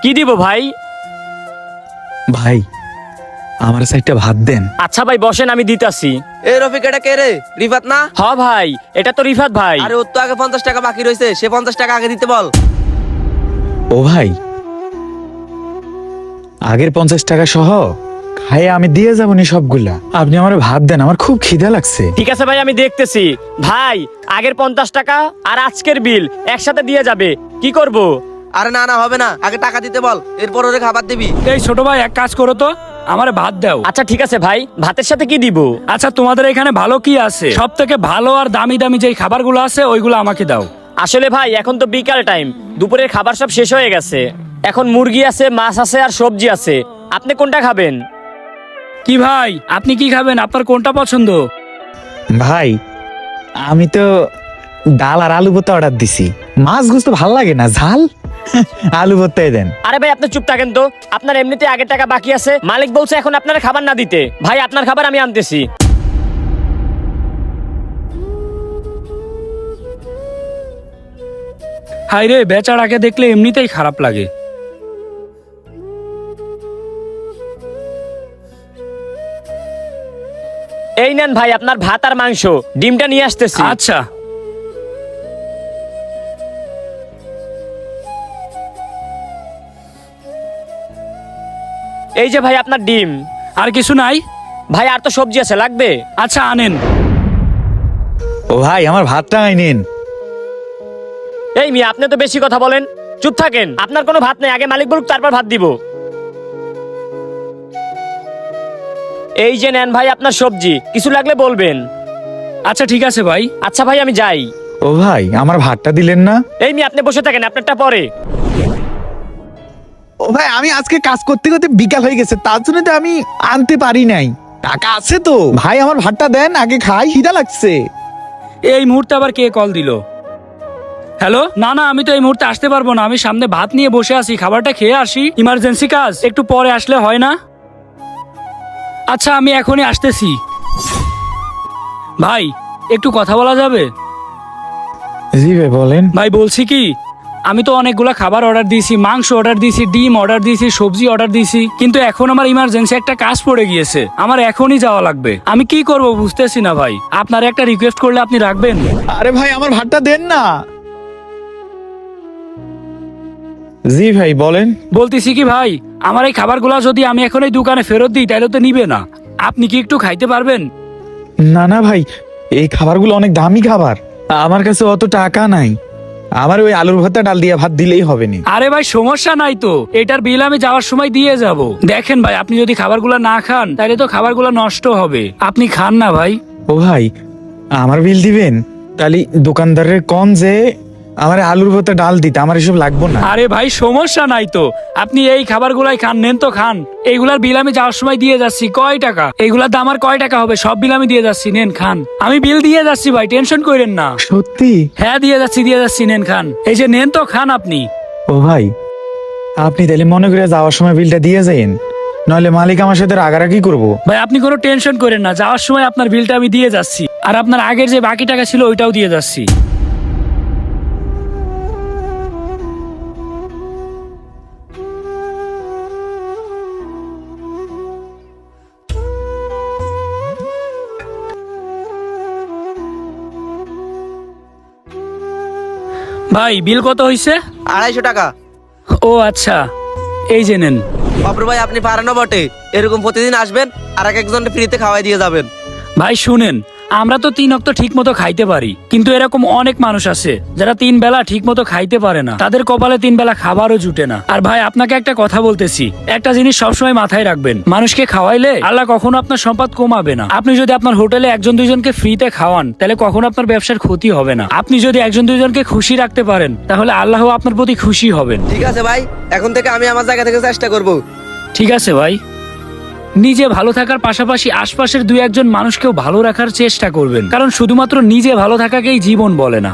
কি দিব ভাই? ভাই আমার সাইডটা ভাত দেন। আচ্ছা ভাই বসেন, আমি দিতাছি। এই রফিক, এটা কে রে? রিফাত না? হ ভাই, এটা তো রিফাত ভাই। আরে ওর তো আগে 50 টাকা বাকি রয়েছে, সে 50 টাকা আগে দিতে বল। ও ভাই, আগের 50 টাকা সহ খাইয়ে আমি দিয়ে যাবো নি সবগুলা। আপনি আমার ভাত দেন, আমার খুব খিদা লাগছে। ঠিক আছে ভাই, আমি দেখতেছি। ভাই আগের 50 টাকা আর আজকের বিল একসাথে দিয়ে যাবে, কি করব? আরে না না, হবে না, আগে টাকা দিতে বল, এরপর ওরে খাবার দিবি। এই ছোট ভাই, এক কাজ করো তো, আমারে ভাত দাও। আচ্ছা ঠিক আছে ভাই, ভাতের সাথে কি দিব? আচ্ছা তোমাদের এখানে ভালো কি আছে? সব থেকে ভালো আর দামি দামি যেই খাবারগুলো আছে ওইগুলো আমাকে দাও। আসলে ভাই এখন তো বিকাল টাইম, দুপুরের খাবার সব শেষ হয়ে গেছে। এখন মুরগি আছে, মাছ আছে আর সবজি আছে। আপনি কোনটা খাবেন? কি ভাই, আপনি কি খাবেন? আপনার কোনটা পছন্দ? ভাই আমি তো ডাল আর আলু ভর্তা অর্ডার দিছি। মাছ গুছ তো ভালো লাগে না, ঝাল আলু ভর্তাই দেন। আরে ভাই আপনি চুপ থাকেন তো, আপনার এমনিতে আগের টাকা বাকি আছে। মালিক বলছে এখন আপনার খাবার না দিতে। ভাই আপনার খাবার আমি আনতেছি। হাই রে, বেচারাকে দেখলে এমনিতেই খারাপ লাগে। এই নেন ভাই আপনার ভাত আর মাংস, ডিমটা নিয়ে আসতেছি। আচ্ছা। এই যে ভাই আপনার ডিম। আর কিছু নাই? ভাই আর তো সবজি আছে, লাগবে? আচ্ছা আনেন। ও ভাই আমার ভাতটা নিন। এই মিয়া, আপনি তো বেশি কথা বলেন। চুপ থাকেন, আপনার কোনো ভাত নেই, আগে মালিক বলুক তারপর ভাত দিব। এই যে নেন ভাই আপনার সবজি, কিছু লাগলে বলবেন। আচ্ছা ঠিক আছে ভাই। আচ্ছা ভাই আমি যাই। ও ভাই আমার ভাতটা দিলেন না? এই মিয়া আপনি বসে থাকেন, আপনারটা পরে। ও ভাই আমি আজকে কাজ করতে করতে বিকাল হয়ে গেছে, তার জন্য তো আমি আনতে পারি নাই। টাকা আছে তো ভাই, আমার ভাতটা দেন, আগে খাই, খিদা লাগছে। এই মুহূর্তে আবার কে কল দিল? হ্যালো, না না, আমি তো এই মুহূর্তে আসতে পারবো না। আমি সামনে ভাত নিয়ে বসে আছি, খাবারটা খেয়ে আসি, ইমার্জেন্সি কাজ, একটু পরে আসলে হয় না? আচ্ছা আমি এখনই আসতেছি। ভাই একটু কথা বলা যাবে? জি ভাই বলেন। ভাই বলছি কি, আমি তো অনেকগুলা খাবার অর্ডার দিয়েছি, মাংস অর্ডার দিয়েছি, ডিম অর্ডার দিয়েছি, সবজি অর্ডার দিয়েছি, কিন্তু এখন আমার ইমার্জেন্সি একটা কাজ পড়ে গিয়েছে, আমার এখনই যাওয়া লাগবে। আমি কি করব বুঝতেছি না ভাই, আপনার একটা রিকোয়েস্ট করলে আপনি রাখবেন? আরে ভাই আমার ভাতটা দেন না। জি ভাই বলেন। বলতেছি কি ভাই, আমার এই খাবারগুলো যদি আমি এখন এই দোকানে ফেরত দিই তাহলে তো নিবে না। আপনি কি একটু খাইতে পারবেন? না না ভাই, এই খাবারগুলো অনেক দামি খাবার, আমার কাছে অত টাকা নাই। আমার ওই আলুর ভর্তা ডাল দিয়ে ভাত দিলেই হবে না। আরে ভাই সমস্যা নাই তো, এটার বিল আমি যাওয়ার সময় দিয়ে যাব। দেখেন ভাই, আপনি যদি খাবারগুলো না খান তাহলে তো খাবারগুলো নষ্ট হবে। আপনি খান না ভাই। ও ভাই আমার বিল দিবেন? তাহলে দোকানদারের কম যে আমার আলুর ভর্তা ডাল দিতে, আমার এসব লাগবে না। আরে ভাই সমস্যা নাই তো, আপনি এই খাবারগুলাই খান, নেন তো খান। এইগুলার বিল আমি যাওয়ার সময় দিয়ে যাচ্ছি। কয় টাকা? এইগুলার দাম আর কয় টাকা হবে? সব বিল আমি দিয়ে যাচ্ছি, নেন খান। আমি বিল দিয়ে যাচ্ছি ভাই, টেনশন করেন না। সত্যি? হ্যাঁ দিয়ে যাচ্ছি, নেন খান। এই যে নেন তো খান আপনি। ও ভাই আপনি তাহলে মনে করে যাওয়ার সময় বিলটা দিয়ে যাইন, নইলে মালিক আমার সাথে রাগারাগি করবো। ভাই আপনি কোনো টেনশন করেন না, যাওয়ার সময় আপনার বিলটা আমি দিয়ে যাচ্ছি, আর আপনার আগের যে বাকি টাকা ছিল ওইটাও দিয়ে যাচ্ছি। ভাই বিল কত হয়েছে? 250 টাকা। ও আচ্ছা, এই যে নেন। বাবর ভাই আপনি পারেনও বটে, এরকম প্রতিদিন আসবেন আর এক একজনকে ফ্রিতে খাওয়াই দিয়ে যাবেন। ভাই শুনেন, আমরা তো 3 ওয়াক্ত ঠিক মতো খাইতে পারি, কিন্তু এরকম অনেক মানুষ আছে যারা 3 বেলা ঠিক মতো খাইতে পারে না, তাদের কপালে 3 বেলা খাবারও জুটে না। আর ভাই আপনাকে একটা কথা বলতেছি, একটা জিনিস সবসময় মাথায় রাখবেন, মানুষকে খাওয়াইলে আল্লাহ কখনো আপনার সম্পদ কমাবে না। আপনি যদি আপনার হোটেলে 1-2 জনকে ফ্রিতে খাওয়ান তাহলে কখনো আপনার ব্যবসার ক্ষতি হবে না। আপনি যদি 1-2 জনকে খুশি রাখতে পারেন তাহলে আল্লাহ আপনার প্রতি খুশি হবেন। ঠিক আছে ভাই, এখন থেকে আমি আমার জায়গা থেকে চেষ্টা করব। ঠিক আছে ভাই, নিজে ভালো থাকার পাশাপাশি আশপাশের 2-1 জন মানুষকেও ভালো রাখার চেষ্টা করবেন, কারণ শুধুমাত্র নিজে ভালো থাকাকেই জীবন বলে না।